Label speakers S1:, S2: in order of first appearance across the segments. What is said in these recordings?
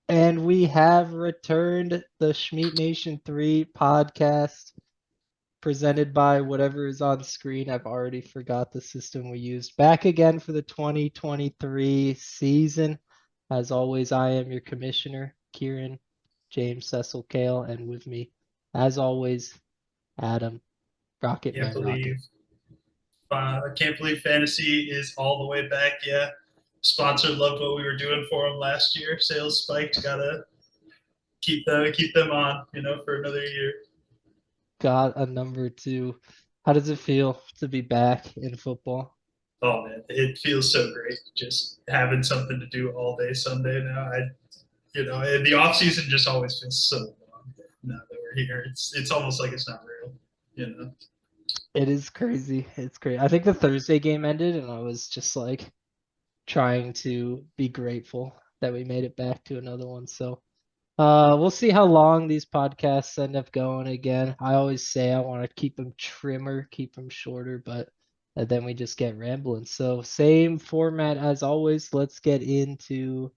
S1: And we have returned the Schmeat Nation 3 podcast presented by whatever is on screen. I've already forgot the system we used. Back again for the 2023 season. As always, I am your commissioner, Kieran James Cecil Kale, and with me, as always, Adam Rocket
S2: Can't
S1: Man Rocket.
S2: believe I can't believe fantasy is all the way back. Yeah, sponsor loved what we were doing for them last year. Sales spiked. Gotta keep them on. For another year.
S1: Got a number two. How does it feel to be back in football?
S2: Oh man, it feels so great just having something to do all day Sunday now. And the off season just always feels so long. Now that we're here, it's almost like it's not real. You know.
S1: It is crazy. It's crazy. I think the Thursday game ended, and I was just like trying to be grateful that we made it back to another one. So, we'll see how long these podcasts end up going again. I always say I want to keep them trimmer, keep them shorter, but then we just get rambling. So, same format as always. Let's get into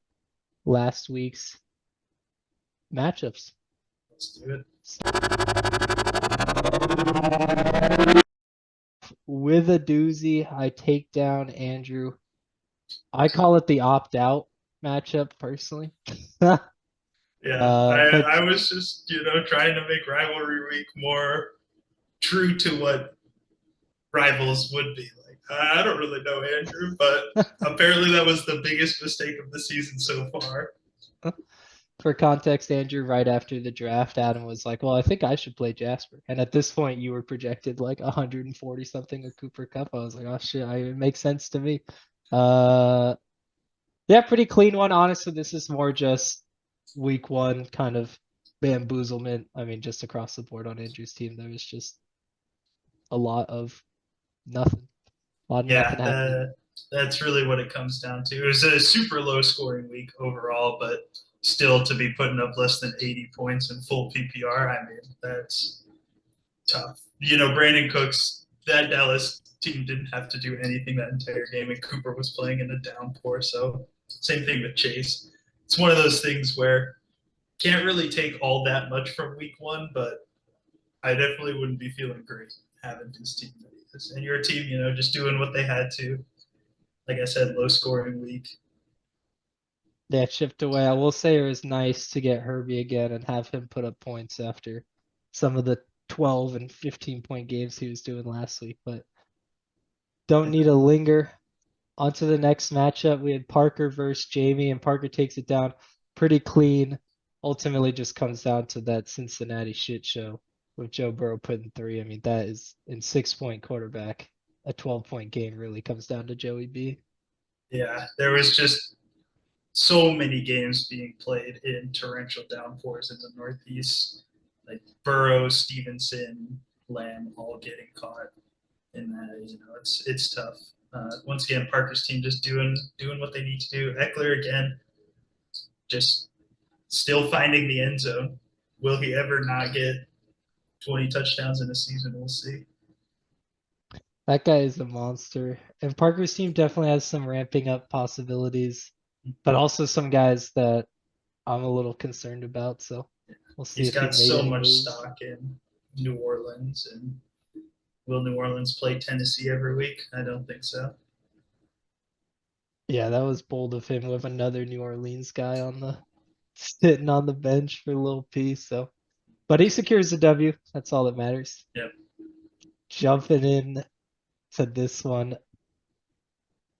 S1: last week's matchups.
S2: Let's do it.
S1: With a doozy, I take down Andrew. I call it the opt out matchup personally.
S2: Yeah, I,
S1: But
S2: I was just trying to make rivalry week more true to what rivals would be like. I don't really know Andrew, but apparently that was the biggest mistake of the season so far.
S1: for context, Andrew, right after the draft, Adam was like, "Well, I think I should play Jasper." And at this point, you were projected like 140 something a Cooper Cup. I was like, "Oh shit, it makes sense to me." Uh, yeah, pretty clean one. Honestly, this is more just week one kind of bamboozlement. I mean, just across the board on Andrew's team, there was just a lot of nothing. A lot of
S2: Yeah,
S1: nothing happening.
S2: that's really what it comes down to. It was a super low scoring week overall, but still to be putting up less than 80 points in full PPR, I mean, that's tough. Brandon Cooks, that Dallas team didn't have to do anything that entire game, and Cooper was playing in a downpour. So, same thing with Chase. It's one of those things where can't really take all that much from week one, but I definitely wouldn't be feeling great having his team that he is. And your team, just doing what they had to. Like I said, low scoring week.
S1: Yeah, chipped away. I will say it was nice to get Herbie again and have him put up points after some of the 12 and 15 point games he was doing last week, but don't need to linger. On to the next matchup. We had Parker versus Jamie, and Parker takes it down pretty clean. Ultimately, just comes down to that Cincinnati shit show with Joe Burrow putting three. I mean, that is in 6 point quarterback. A 12 point game really comes down to Joey B.
S2: Yeah, there was just so many games being played in torrential downpours in the Northeast. Like Burrow, Stevenson, Lamb all getting caught in that. It's tough. Once again, Parker's team just doing what they need to do. Eckler again, just still finding the end zone. Will he ever not get 20 touchdowns in a season? We'll see.
S1: That guy is a monster. And Parker's team definitely has some ramping up possibilities, but also some guys that I'm a little concerned about. So we'll see
S2: He's
S1: if he
S2: got
S1: made
S2: so
S1: any
S2: much
S1: moves.
S2: stock in New Orleans, and will New Orleans play Tennessee every week? I don't think so.
S1: Yeah, that was bold of him with another New Orleans guy on the sitting on the bench for a little piece. So, but he secures the W. That's all that matters.
S2: Yep.
S1: Jumping in to this one.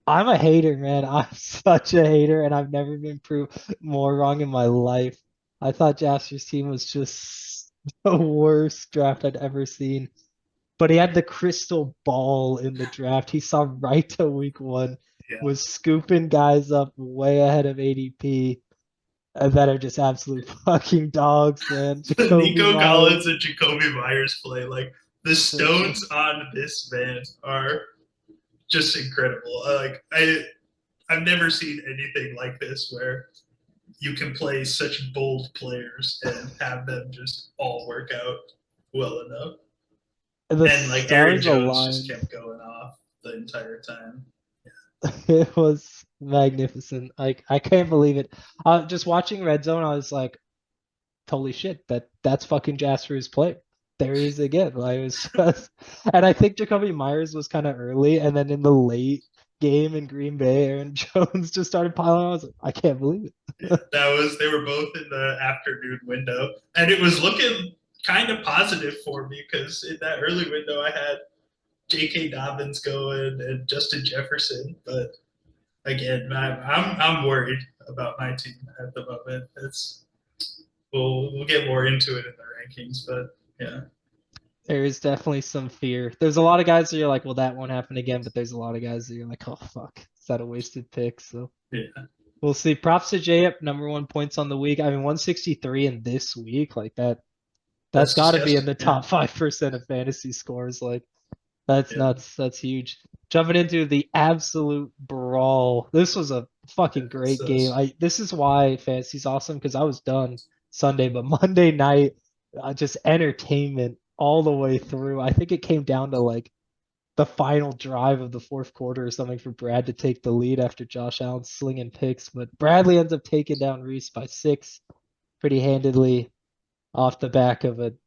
S1: I'm a hater, man. I'm such a hater, and I've never been proved more wrong in my life. I thought Jasper's team was just the worst draft I'd ever seen. But he had the crystal ball in the draft. He saw right to week one,
S2: Yeah.
S1: was scooping guys up way ahead of ADP that are just absolute fucking dogs, man.
S2: The
S1: Jacoby
S2: Nico Collins
S1: Myers.
S2: and Jacoby Myers play, like the stones on this man are just incredible. I've never seen anything like this where you can play such bold players and have them just all work out well enough.
S1: The
S2: And like Aaron
S1: stars
S2: Jones just
S1: aligned.
S2: kept going off the entire time.
S1: It was Magnificent. Like I can't believe it. Just watching Red Zone, I was like, holy shit, that's fucking Jasper's player. There he is again. Like it was just, and I think Jacoby Myers was kind of early, and then in the late game in Green Bay, Aaron Jones just started piling on. I was like, I can't believe
S2: Yeah,
S1: it.
S2: they were both in the afternoon window, and it was looking kind of positive for me because in that early window I had J.K. Dobbins going and Justin Jefferson, but again, I'm worried about my team at the moment. It's we'll get more into it in the rankings, but yeah,
S1: There is definitely some fear. There's a lot of guys that you're like, well, that won't happen again, but there's a lot of guys that you're like, oh fuck, is that a wasted pick? So
S2: yeah,
S1: we'll see. Props to J up, number one points on the week. I mean, 163 in this week, like that's
S2: that's
S1: got to be in
S2: disgusting.
S1: the
S2: Yeah,
S1: top 5% of fantasy scores. Like that's
S2: yeah,
S1: nuts. That's huge. Jumping into the absolute brawl. This was a fucking great
S2: so,
S1: game. This is why fantasy's awesome because I was done Sunday, but Monday night, just entertainment all the way through. I think it came down to like the final drive of the fourth quarter or something for Brad to take the lead after Josh Allen slinging picks. But Bradley ends up taking down Reese by 6 pretty handedly off the back of an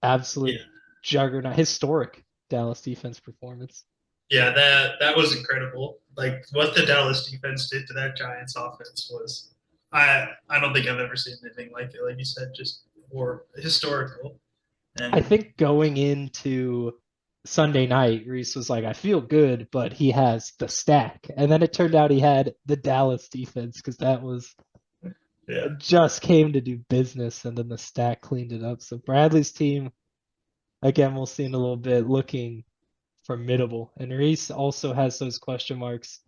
S1: absolute
S2: yeah.
S1: juggernaut, historic Dallas defense performance.
S2: Yeah, that was incredible. Like what the Dallas defense did to that Giants offense was, I don't think I've ever seen anything like it. Like you said, just or historical.
S1: I
S2: And
S1: think going into Sunday night, Reese was like, I feel good, but he has the stack. And then it turned out he had the Dallas defense because that was
S2: yeah,
S1: just came to do business, and then the stack cleaned it up. So Bradley's team, again, we'll see in a little bit, looking formidable. And Reese also has those question marks.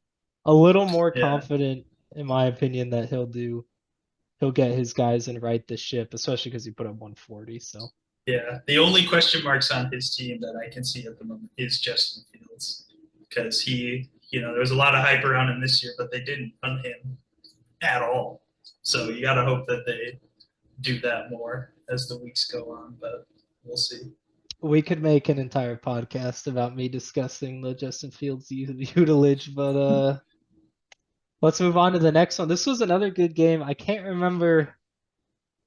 S1: A little more
S2: yeah,
S1: confident, in my opinion, that he'll get his guys and right the ship, especially because he put up 140. So
S2: yeah. The only question marks on his team that I can see at the moment is Justin Fields because there was a lot of hype around him this year, but they didn't run him at all. So you got to hope that they do that more as the weeks go on, but we'll see.
S1: we could make an entire podcast about me discussing the Justin Fields utilage, but let's move on to the next one. This was another good game. I can't remember.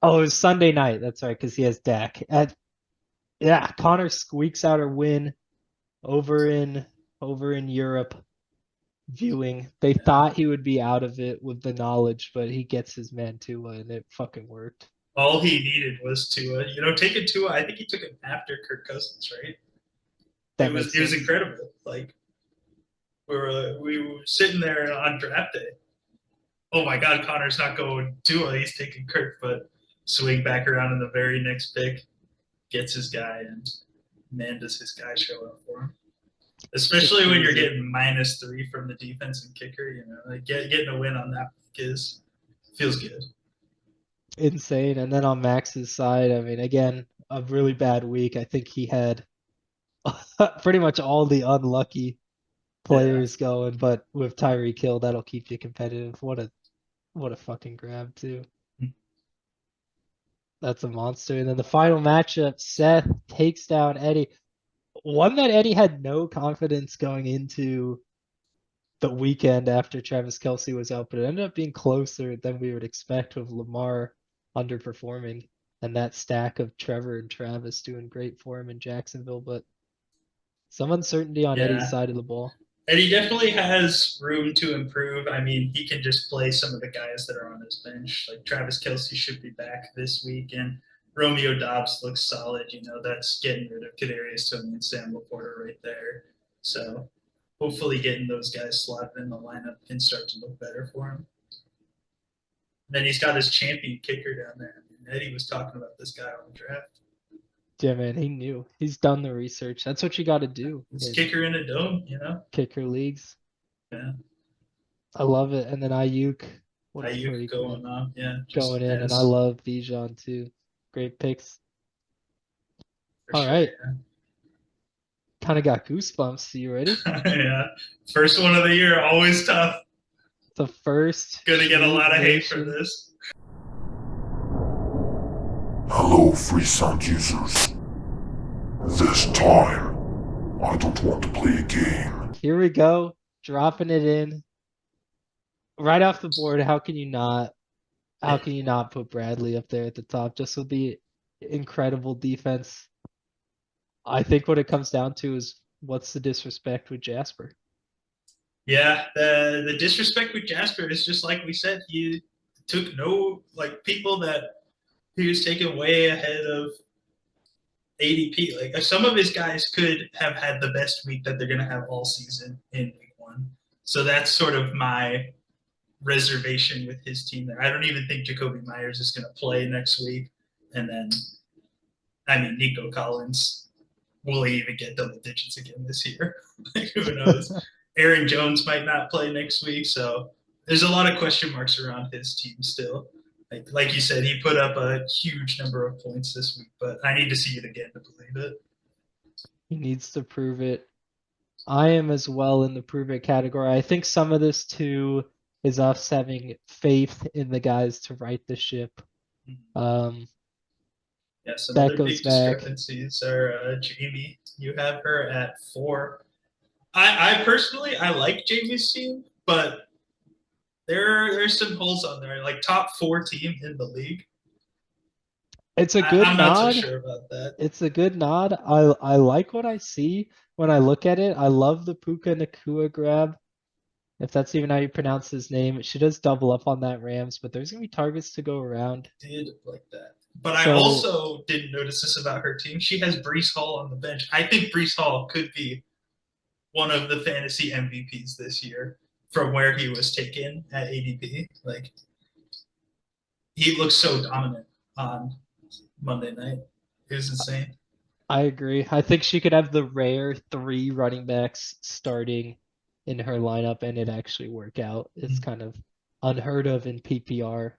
S1: Oh, it was Sunday night. That's right, because he has Dak. Yeah, Connor squeaks out a win over in over in Europe viewing. They
S2: Yeah.
S1: thought he would be out of it with the knowledge, but he gets his man Tua, and it fucking worked.
S2: All he needed was Tua. Taking Tua, I think he took him after Kirk Cousins, right?
S1: That makes
S2: It was
S1: sense.
S2: incredible. Like we were sitting there on draft day. Oh my God, Connor's not going Tua. He's taking Kirk, but swing back around in the very next pick, gets his guy, and man, does his guy show up for him.
S1: It's
S2: Especially when you're
S1: crazy.
S2: getting -3 from the defense and kicker, like getting a win on that is feels good.
S1: Insane. And then on Max's side, I mean, again, a really bad week. I think he had pretty much all the unlucky
S2: Yeah,
S1: players going, but with Tyreek Hill, that'll keep you competitive. What a fucking grab too. That's a monster. And then the final matchup, Seth takes down Eddie. One that Eddie had no confidence going into the weekend after Travis Kelce was out, but it ended up being closer than we would expect with Lamar underperforming and that stack of Trevor and Travis doing great for him in Jacksonville, but some uncertainty on Eddie's
S2: yeah.
S1: side of the ball.
S2: And he definitely has room to improve. I mean, he can just play some of the guys that are on his bench. Like Travis Kelce should be back this week, and Romeo Dobbs looks solid. That's getting rid of Kadarius Toney and Sam Laporta right there. So hopefully, getting those guys slotted in the lineup can start to look better for him. And then he's got his champion kicker down there. I mean, Eddie was talking about this guy on the draft.
S1: Yeah, man, he knew. He's done the research. That's what you got to do
S2: It's
S1: in
S2: kicker in a dome.
S1: kicker leagues.
S2: Yeah.
S1: I love it. And then Ayuk, what a
S2: Ayuk
S1: freak, man.
S2: going on. Yeah,
S1: Going
S2: just
S1: in, and I
S2: as
S1: love Bijan too. Great picks.
S2: for
S1: All
S2: sure.
S1: right, kind of got goosebumps. You ready?
S2: Yeah. First one of the year, always tough.
S1: The first
S2: Gonna get a
S1: Schmeat
S2: lot of hate for
S1: Nation.
S2: this.
S3: Hello, free sound users. This time, I don't want to play a game.
S1: Here we go, dropping it in. right off the board, how can you not put Bradley up there at the top just with the incredible defense? I think what it comes down to is what's the disrespect with Jasper?
S2: Yeah, the disrespect with Jasper is just like we said. He took no like people that he was taking way ahead of ADP. Like some of his guys could have had the best week that they're going to have all season in week one. So that's sort of my reservation with his team there. I don't even think Jacoby Myers is going to play next week. And then, I mean, Nico Collins, will he even get double digits again this year? Like, who knows? Aaron Jones might not play next week. So there's a lot of question marks around his team still. Like you said, he put up a huge number of points this week, but I need to see it again to believe it.
S1: He needs to prove it. I am as well in the prove it category. I think some of this too is us having faith in the guys to right the ship.
S2: Yeah, some
S1: That
S2: other
S1: goes
S2: big
S1: back.
S2: discrepancies are Jamie. You have her at 4. I personally I like Jamie's team, but there's some holes on there. Like top 4 team in the league.
S1: It's a good
S2: I'm not so
S1: nod.
S2: sure about that.
S1: It's a good nod. I like what I see when I look at it. I love the Puka Nakua grab. If that's even how you pronounce his name. She does double up on that Rams, but there's gonna be targets to go around.
S2: Did like that. But I
S1: So
S2: also didn't notice this about her team. She has Brees Hall on the bench. I think Brees Hall could be one of the fantasy MVPs this year from where he was taken at ADP. Like he looks so dominant on Monday night. It was insane.
S1: I agree. I think she could have the rare 3 running backs starting in her lineup and it actually work out. It's kind of unheard of in PPR.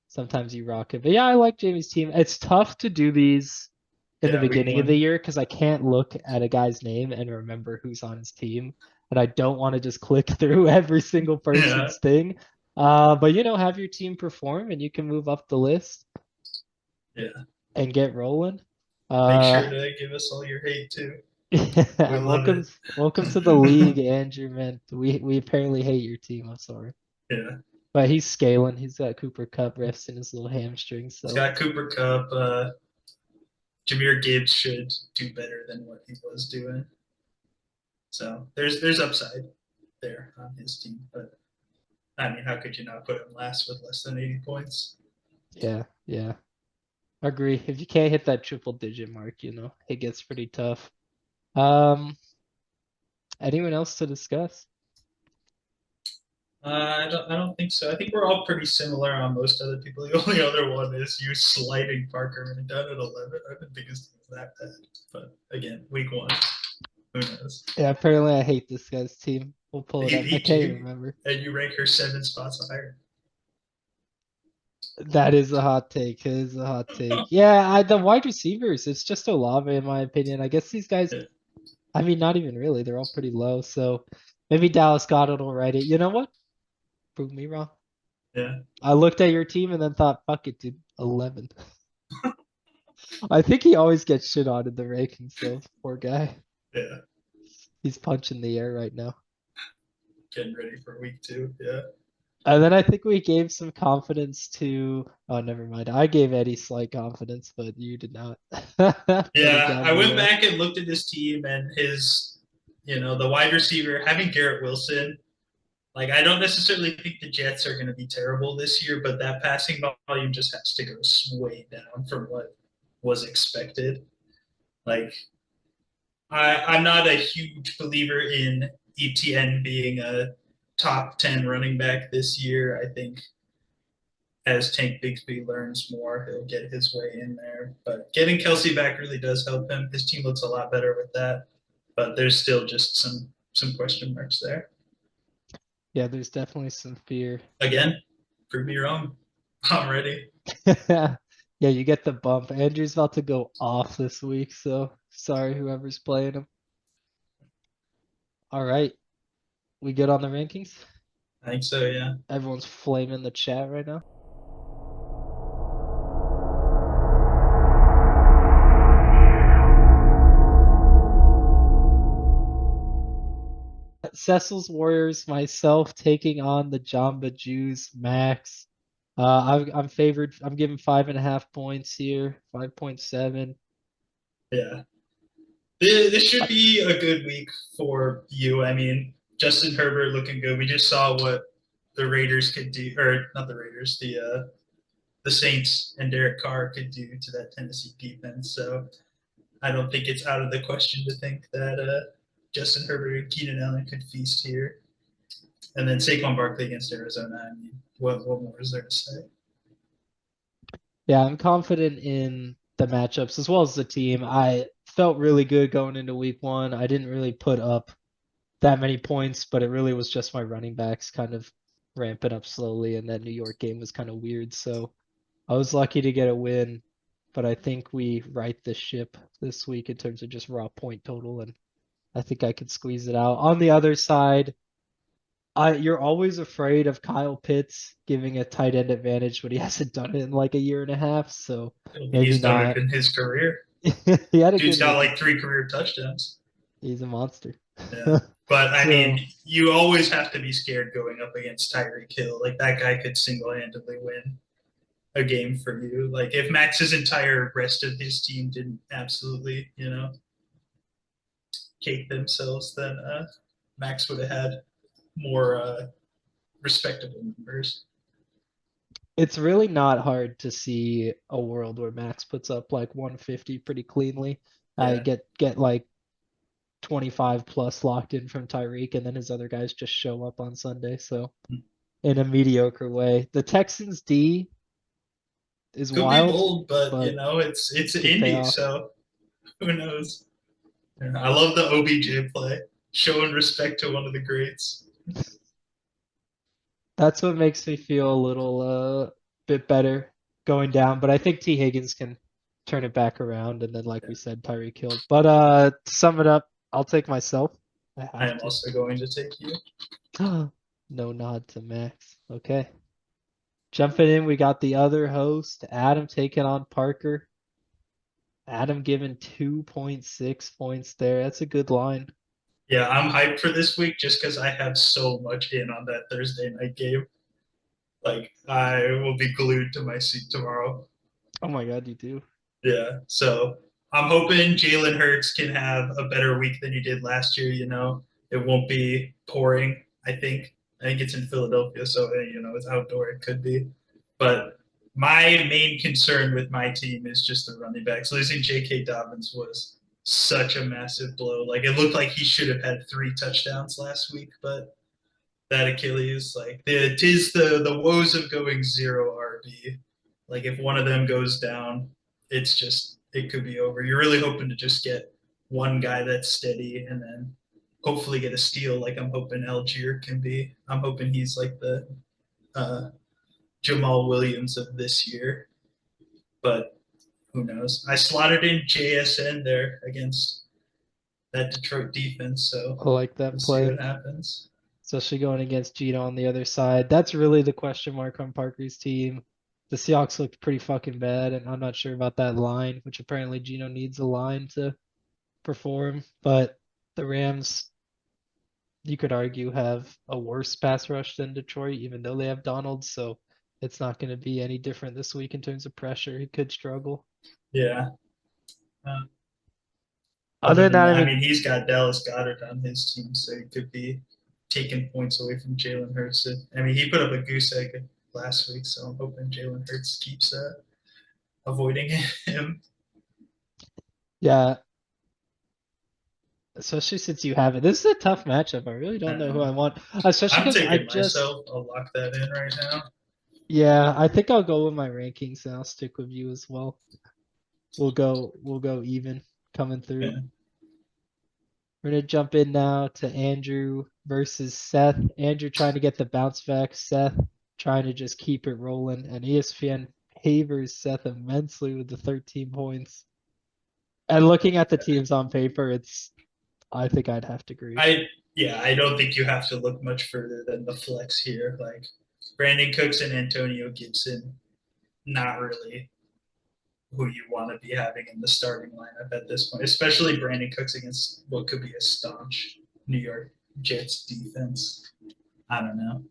S1: Sometimes you rock it. But yeah, I like Jamie's team. It's tough to do these in the
S2: Yeah, week
S1: beginning of the
S2: 1.
S1: year because I can't look at a guy's name and remember who's on his team. And I don't want to just click through every single
S2: Yeah,
S1: person's thing. But have your team perform and you can move up the list
S2: yeah.
S1: and get rolling.
S2: Make sure to give us all your hate too.
S1: Yeah,
S2: We love it.
S1: welcome to the league, Andrew, man. We apparently hate your team. I'm sorry.
S2: Yeah.
S1: But he's scaling. He's got Cooper Cup resting his little hamstring.
S2: He's
S1: So
S2: got Cooper Cup. Jameer Gibbs should do better than what he was doing. So there's upside there on his team. But I mean, how could you not put him last with less than 80 points?
S1: yeah. Agree. If you can't hit that triple digit mark, it gets pretty tough. Anyone else to discuss?
S2: I don't think so. I think we're all pretty similar on most other people. The only other one is you sliding Parker down at 11. I didn't think his team was that bad. But again, week 1, who knows?
S1: Yeah, apparently I hate this guy's team. We'll pull it up. I can't even
S2: too.
S1: remember.
S2: And you rank her 7 spots higher.
S1: That is a hot take. It is a hot take. Yeah, the wide receivers, it's just Olave in my opinion. I guess these guys,
S2: Yeah.
S1: I mean, not even really. They're all pretty low. So maybe Dallas Goedert will write it. You know what? Prove me wrong.
S2: Yeah.
S1: I looked at your team and then thought, fuck it, dude. 11. I think he always gets shit on in the rankings, though. Poor guy.
S2: Yeah.
S1: He's punching the air right now.
S2: Getting ready for week 2. Yeah.
S1: And then I think we gave some confidence to. Oh, never mind. I gave Eddie slight confidence, but you did not.
S2: Yeah. I went back and looked at his team and his, the wide receiver, having Garrett Wilson. Like, I don't necessarily think the Jets are going to be terrible this year, but that passing volume just has to go way down from what was expected. Like, I'm not a huge believer in ETN being a top 10 running back this year. I think as Tank Bigsby learns more, he'll get his way in there. But getting Kelsey back really does help him. His team looks a lot better with that, but there's still just some question marks there.
S1: Yeah, there's definitely some fear.
S2: Again, prove me wrong. I'm ready.
S1: Yeah, you get the bump. Andrew's about to go off this week, so sorry whoever's playing him. All right. We good on the rankings?
S2: I think so, yeah.
S1: Everyone's flaming the chat right now. Cecil's Warriors, myself taking on the Jamba Juice Max. I'm favored. I'm giving 5.5 points here, 5.7.
S2: Yeah. This should be a good week for you. I mean, Justin Herbert looking good. We just saw what the Raiders could do, or not the Raiders, the Saints and Derek Carr could do to that Tennessee defense. So I don't think it's out of the question to think that Justin Herbert and Keenan Allen could feast here. And then Saquon Barkley against Arizona. I mean, what more is there to say?
S1: Yeah, I'm confident in the matchups as well as the team. I felt really good going into week one. I didn't really put up that many points, but it really was just my running backs kind of ramping up slowly, and that New York game was kind of weird. So I was lucky to get a win, but I think we right the ship this week in terms of just raw point total, and I think I could squeeze it out. On the other side, you're always afraid of Kyle Pitts giving a tight end advantage, but he hasn't done it in like a year and a half, so maybe
S2: He's done it
S1: not.
S2: in his career.
S1: He had a
S2: Dude's
S1: good
S2: got
S1: rookie.
S2: like 3 career touchdowns.
S1: He's a monster.
S2: Yeah. But I
S1: So
S2: mean, you always have to be scared going up against Tyreek Hill. Like that guy could single handedly win a game for you. Like if Max's entire rest of his team didn't absolutely, cake themselves, then Max would have had more respectable numbers.
S1: it's really not hard to see a world where Max puts up like 150 pretty cleanly. I
S2: Yeah.
S1: get like 25 plus locked in from Tyreek, and then his other guys just show up on Sunday. So in a mediocre way, the Texans D is
S2: Could be
S1: wild,
S2: bold, but
S1: but
S2: it's
S1: could pay
S2: Indy,
S1: off.
S2: so who knows? I love the OBJ play, showing respect to one of the greats.
S1: That's what makes me feel a little bit better going down. But I think T. Higgins can turn it back around, and then like we said, Tyreek Hill. But to sum it up, I'll take myself. I
S2: I
S1: have
S2: am
S1: to.
S2: also going to take you.
S1: No nod to Max. Okay. Jumping in, we got the other host, Adam taking on Parker. Adam giving 2.6 points there. That's a good line.
S2: Yeah, I'm hyped for this week just because I have so much in on that Thursday night game. Like I will be glued to my seat tomorrow.
S1: Oh my God, you do.
S2: Yeah, so I'm hoping Jalen Hurts can have a better week than he did last year. It won't be pouring. I think it's in Philadelphia, so it's outdoor. It could be, but my main concern with my team is just the running backs. Losing J.K. Dobbins was such a massive blow. Like it looked like he should have had 3 touchdowns last week, but that Achilles, like tis the woes of going zero RB. Like if one of them goes down, it could be over. You're really hoping to just get one guy that's steady and then hopefully get a steal like I'm hoping Algier can be. I'm hoping he's like the uh, Jamal Williams of this year, but who knows? I slotted in JSN there against that Detroit defense, so
S1: I like
S2: we'll
S1: that
S2: see
S1: play,
S2: what happens.
S1: especially going against Gino on the other side. That's really the question mark on Parker's team. The Seahawks looked pretty fucking bad, and I'm not sure about that line, which apparently Gino needs a line to perform. But the Rams, you could argue, have a worse pass rush than Detroit, even though they have Donald. So it's not going to be any different this week in terms of pressure. He could struggle.
S2: Yeah. Uh,
S1: Other
S2: Other
S1: than
S2: than
S1: that, I
S2: that, I
S1: mean,
S2: mean, he's got Dallas Goddard on his team, so he could be taking points away from Jalen Hurts. I mean, he put up a goose egg last week, so I'm hoping Jalen Hurts keeps avoiding him.
S1: yeah, especially since you have it. This is a tough matchup. I really don't know who I
S2: Uh,
S1: want, especially
S2: I'm
S1: because I
S2: taking
S1: just,
S2: myself. I'll lock that in right now.
S1: yeah, I think I'll go with my rankings and I'll stick with you as well. We'll go even coming through.
S2: Yeah.
S1: We're gonna jump in now to Andrew versus Seth. Andrew trying to get the bounce back. Seth trying to just keep it rolling. And ESPN favors Seth immensely with the 13 points. And looking at the teams on paper, I think I'd have to agree.
S2: I don't think you have to look much further than the flex here. Like Brandon Cooks and Antonio Gibson, not really who you want to be having in the starting lineup at this point, especially Brandon Cooks against what could be a staunch New York Jets defense. I don't know.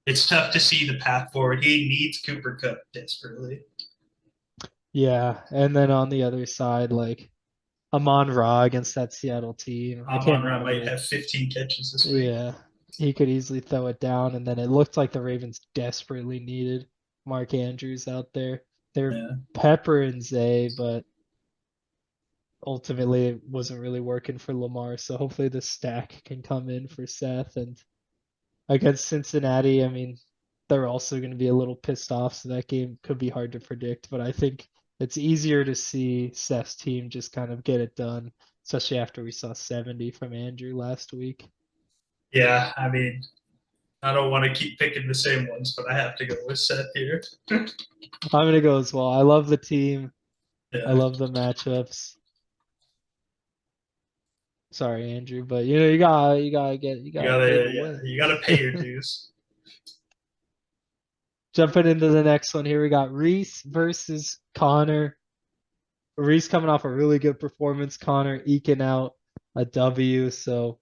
S2: It's tough to see the path forward. He needs Cooper Cup desperately.
S1: Yeah, and then on the other side, like Amon Ra against that Seattle team. I can't
S2: Amon-Ra might
S1: remember.
S2: have 15 catches this week.
S1: Yeah, he could easily throw it down, and then it looked like the Ravens desperately needed Mark Andrews out there. They're
S2: Yeah.
S1: peppering Zay, but ultimately it wasn't really working for Lamar. So hopefully the stack can come in for Seth. And against Cincinnati, I mean, they're also going to be a little pissed off, so that game could be hard to predict. But I think it's easier to see Seth's team just kind of get it done, especially after we saw 70 from Andrew last week.
S2: Yeah, I mean, I don't want to keep picking the same ones, but I have to go with Seth here.
S1: I'm going to go as well. I love the team. I
S2: Yeah.
S1: love the matchups. Sorry, Andrew, but you gotta pay the way.
S2: You gotta pay your dues.
S1: Jumping into the next one here, we got Reese versus Connor. Reese coming off a really good performance. Connor eking out a W. So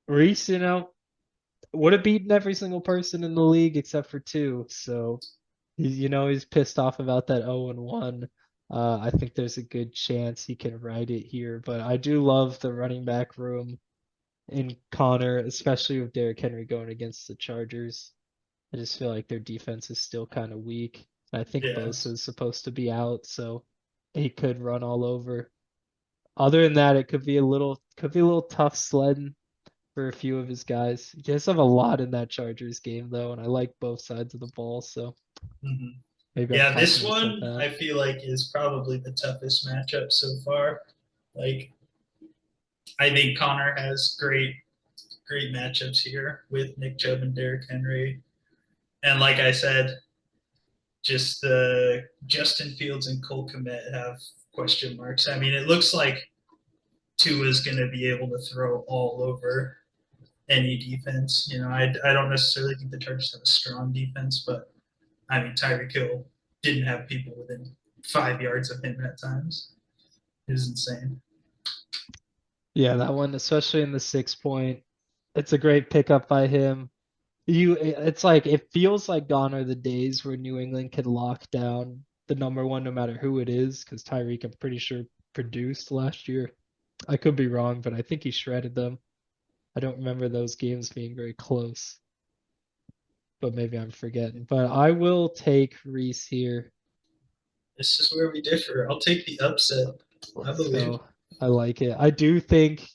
S1: Reese, would have beaten every single person in the league except for two. So he's pissed off about that 0-1. I think there's a good chance he can ride it here. But I do love the running back room in Connor, especially with Derrick Henry going against the Chargers. I just feel like their defense is still kind of weak. I think
S2: Yeah.
S1: Bosa is supposed to be out, so he could run all over. Other than that, it could be a little tough sledding for a few of his guys. He does have a lot in that Chargers game though, and I like both sides of the ball, so
S2: Mm-hmm.
S1: maybe I'm
S2: Yeah, this
S1: talking myself
S2: one
S1: out.
S2: I feel like is probably the toughest matchup so far. Like, I think Connor has great matchups here with Nick Chubb and Derrick Henry. And like I said, just the Justin Fields and Cole Kmet have question marks. I mean, it looks like Tua is going to be able to throw all over any defense. I don't necessarily think the Chargers have a strong defense, but I mean, Tyreek Hill didn't have people within 5 yards of him at times. It was insane.
S1: Yeah, that one, especially in the 6 point, it's a great pickup by him. It's like it feels like gone are the days where New England can lock down the number one no matter who it is, because Tyreek, I'm pretty sure, produced last year. I could be wrong, but I think he shredded them. I don't remember those games being very close, but maybe I'm forgetting. But I will take Reese here.
S2: This is where we differ. I'll take the upset, I
S1: Let's
S2: believe.
S1: go. I like it. I do think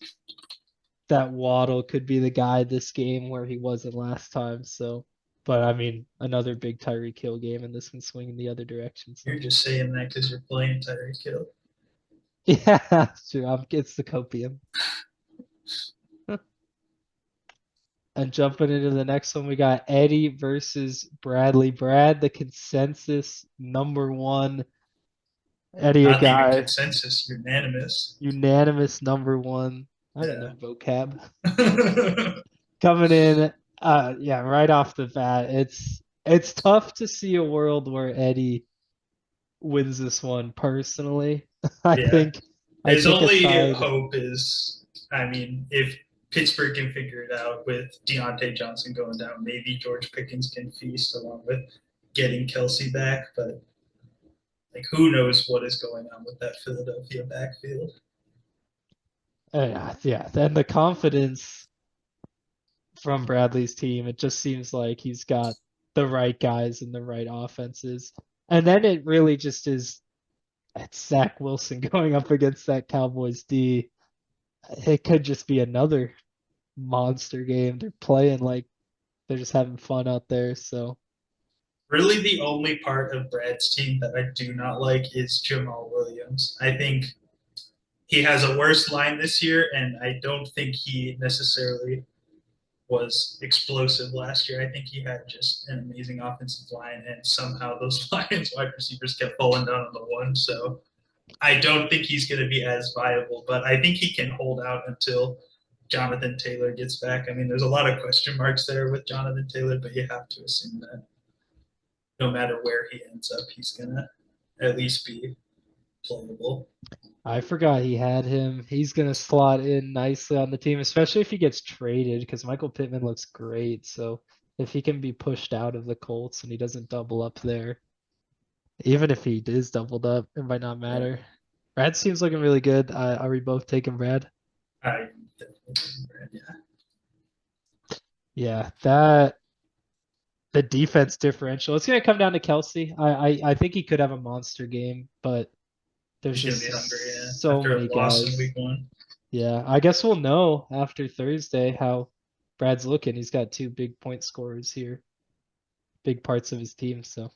S1: that Waddle could be the guy this game where he wasn't last time. So, but I mean, another big Tyreek Hill game, and this can swing in the other direction. So,
S2: You're just saying that because you're playing Tyreek Hill.
S1: yeah, it's true. It's the copium. And jumping into the next one, we got Eddie versus Bradley. Brad, the consensus number one. Eddie, a
S2: Not even
S1: guy,
S2: consensus, unanimous.
S1: unanimous number one. I don't
S2: Yeah.
S1: know vocab. Coming in, yeah, right off the bat. It's tough to see a world where Eddie wins this one personally. I
S2: Yeah.
S1: think I
S2: His
S1: pick a
S2: only
S1: side.
S2: hope is, I mean, if Pittsburgh can figure it out with Deontay Johnson going down, maybe George Pickens can feast along with getting Kelsey back. But like, who knows what is going on with that Philadelphia backfield?
S1: Yeah, then the confidence from Bradley's team, it just seems like he's got the right guys and the right offenses. And then it really just is it's Zach Wilson going up against that Cowboys D. It could just be another monster game. They're playing like they're just having fun out there. So
S2: Really, the only part of Brad's team that I do not like is Jamal Williams. I think he has a worse line this year, and I don't think he necessarily was explosive last year. I think he had just an amazing offensive line, and somehow those Lions wide receivers kept falling down on the one. So I don't think he's going to be as viable, but I think he can hold out until Jonathan Taylor gets back. I mean, there's a lot of question marks there with Jonathan Taylor, but you have to assume that no matter where he ends up, he's going to at least be playable.
S1: I forgot he had him. He's gonna slot in nicely on the team, especially if he gets traded, because Michael Pittman looks great. So if he can be pushed out of the Colts and he doesn't double up there, even if he is doubled up, it might not matter. Brad's team's looking really good. Are we both taking Brad?
S2: I definitely Brad, yeah.
S1: Yeah, the defense differential. It's gonna come down to Kelsey. I think he could have a monster game, but there's
S2: He's gonna
S1: just
S2: be hungry, yeah.
S1: so
S2: After
S1: many
S2: a loss in
S1: guys.
S2: week 1.
S1: Yeah, I guess we'll know after Thursday how Brad's looking. He's got 2 big point scorers here, big parts of his team. So,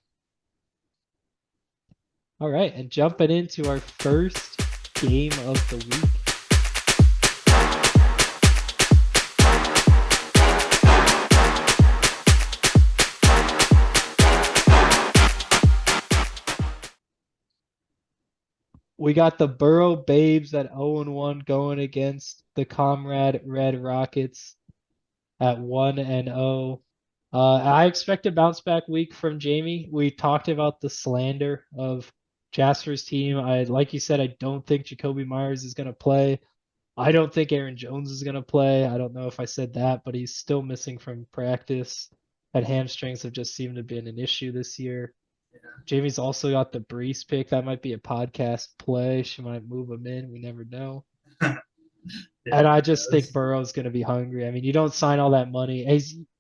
S1: all right, and jumping into our first game of the week. We got the Burrow Babes at 0-1 going against the Comrade Red Rockets at 1-0. I expect a bounce back week from Jamie. We talked about the slander of Jasper's team. Like you said, I don't think Jacoby Myers is going to play. I don't think Aaron Jones is going to play. I don't know if I said that, but he's still missing from practice. That hamstrings have just seemed to have been an issue this year.
S2: Yeah.
S1: Jamie's also got the Brees pick. That might be a podcast play. She might move him in. We never know.
S2: Yeah,
S1: And I just think Burrow's going to be hungry. I mean, you don't sign all that money.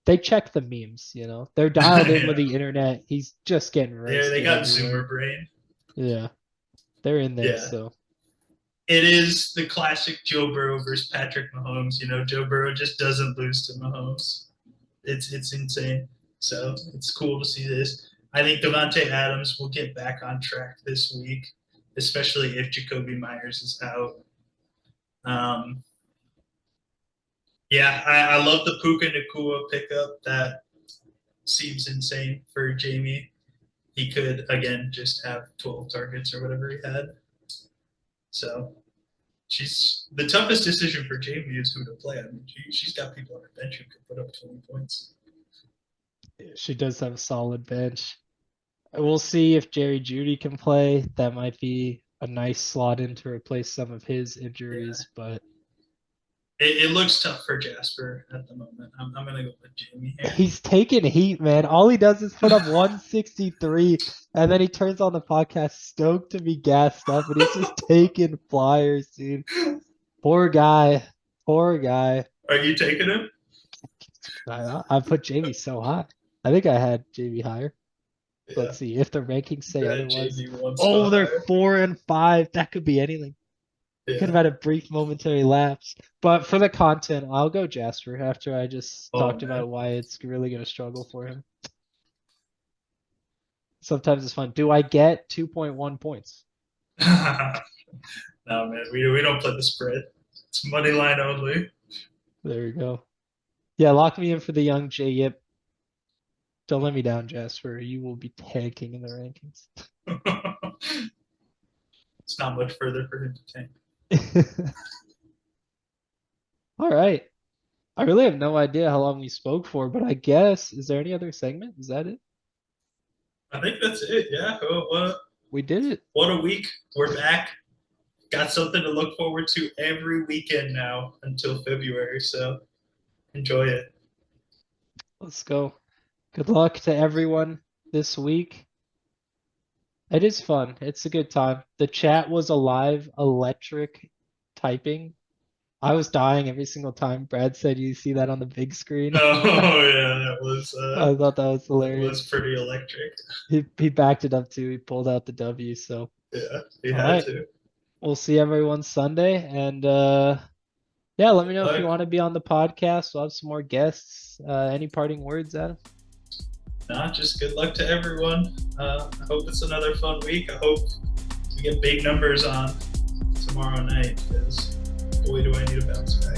S1: They check the memes, you know. They're dialed in with
S2: Yeah.
S1: the internet. He's just getting roasted.
S2: They got
S1: everywhere.
S2: Zoomer brain.
S1: Yeah. They're in there,
S2: Yeah.
S1: so.
S2: It is the classic Joe Burrow versus Patrick Mahomes. You know, Joe Burrow just doesn't lose to Mahomes. It's insane. So it's cool to see this. I think Devontae Adams will get back on track this week, especially if Jacoby Myers is out. Yeah, I love the Puka Nacua pickup. That seems insane for Jamie. He could, again, just have 12 targets or whatever he had. So she's the toughest decision for Jamie is who to play. I mean, she's got people on her bench who could put up 20 points.
S1: She does have a solid bench. We'll see if Jerry Jeudy can play. That might be a nice slot in to replace some of his injuries, but
S2: it looks tough for Jasper at the moment. I'm going to go with Jamie here.
S1: He's taking heat, man. All he does is put up 163, and then he turns on the podcast stoked to be gassed up, and he's just taking flyers, dude. Poor guy. Poor guy.
S2: Are you taking him?
S1: I put Jamie so high. I think I had Jamie higher.
S2: Yeah.
S1: Let's see if the rankings say
S2: Yeah,
S1: otherwise.
S2: JV one
S1: Oh,
S2: spot
S1: they're
S2: higher.
S1: 4 and 5. That could be anything.
S2: Yeah.
S1: Could have had a brief momentary lapse. But for the content, I'll go Jasper after I just talked about why it's really going to struggle for him. Sometimes it's fun. Do I get 2.1 points?
S2: No, man. We don't play the spread. It's money line only.
S1: There we go. Yeah, lock me in for the young J Yip. Don't let me down, Jasper. You will be tanking in the rankings.
S2: It's not much further for him to tank.
S1: All right. I really have no idea how long we spoke for, but I guess, is there any other segment? Is that it?
S2: I think that's it. Yeah.
S1: We did it.
S2: What a week. We're back. Got something to look forward to every weekend now until February. So enjoy it.
S1: Let's go. Good luck to everyone this week. It is fun. It's a good time. The chat was alive, electric typing. I was dying every single time. Brad said, "You see that on the big screen?"
S2: Oh yeah, that was.
S1: I thought that was hilarious.
S2: It was pretty electric.
S1: He backed it up too. He pulled out the W. So
S2: Yeah, he
S1: All
S2: had
S1: right.
S2: to.
S1: We'll see everyone Sunday, and yeah, let me know if you want to be on the podcast. We'll have some more guests. Any parting words, Adam?
S2: Nah, just good luck to everyone. I hope it's another fun week. I hope we get big numbers on tomorrow night because boy, do I need a bounce back.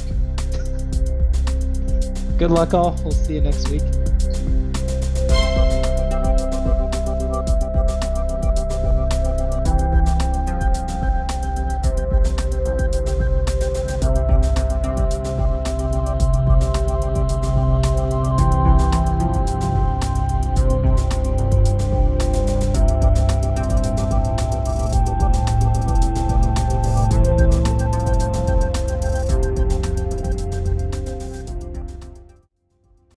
S1: Good luck, all. We'll see you next week.